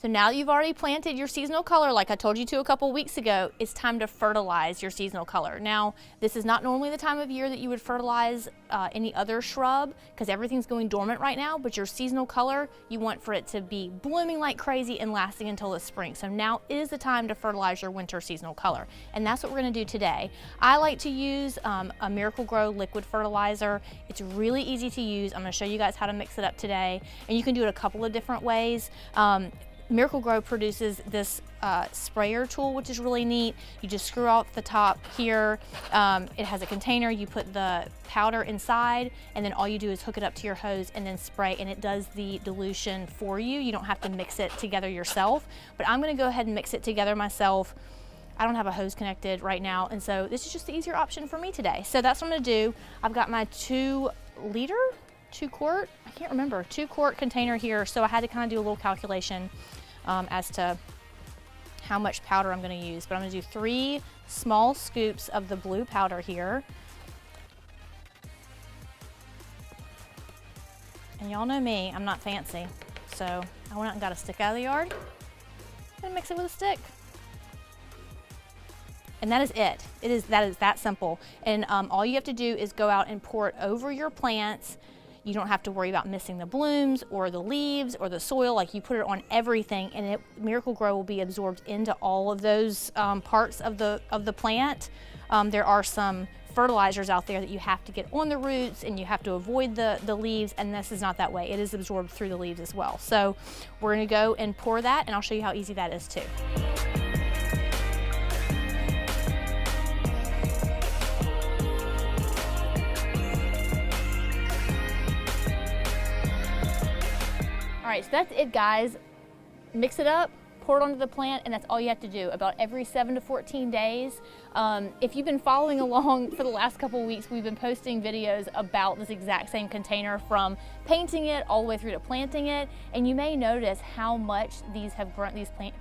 So now that you've already planted your seasonal color, like I told you to a couple weeks ago, it's time to fertilize your seasonal color. Now, this is not normally the time of year that you would fertilize any other shrub because everything's going dormant right now, but your seasonal color, you want for it to be blooming like crazy and lasting until the spring. So now is the time to fertilize your winter seasonal color. And that's what we're gonna do today. I like to use a Miracle-Gro liquid fertilizer. It's really easy to use. I'm gonna show you guys how to mix it up today. And you can do it a couple of different ways. Miracle-Gro produces this sprayer tool, which is really neat. You just screw off the top here. It has a container. You put the powder inside, and then all you do is hook it up to your hose and then spray, and it does the dilution for you. You don't have to mix it together yourself, but I'm gonna go ahead and mix it together myself. I don't have a hose connected right now, and so this is just the easier option for me today. So that's what I'm gonna do. I've got my 2 quart, I can't remember, 2 quart container here, so I had to kind of do a little calculation as to how much powder I'm going to use. But I'm going to do 3 small scoops of the blue powder here. And y'all know me, I'm not fancy. So I went out and got a stick out of the yard and mix it with a stick. And that is it. That is that simple. And all you have to do is go out and pour it over your plants. You don't have to worry about missing the blooms or the leaves or the soil. Like, you put it on everything, and Miracle-Gro will be absorbed into all of those parts of the plant. There are some fertilizers out there that you have to get on the roots, and you have to avoid the leaves, and this is not that way. It is absorbed through the leaves as well. So we're gonna go and pour that, and I'll show you how easy that is too. All right, so that's it, guys. Mix it up, pour it onto the plant, and that's all you have to do about every 7 to 14 days. If you've been following along for the last couple of weeks, we've been posting videos about this exact same container, from painting it all the way through to planting it. And you may notice how much these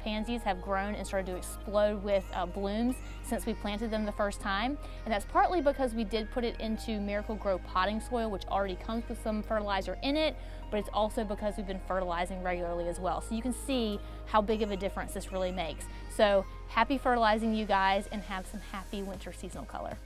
pansies have grown and started to explode with blooms since we planted them the first time. And that's partly because we did put it into Miracle-Gro potting soil, which already comes with some fertilizer in it, but it's also because we've been fertilizing regularly as well. So you can see how big of a difference this really makes. So happy fertilizing, you guys, and have some happy winter seasonal color.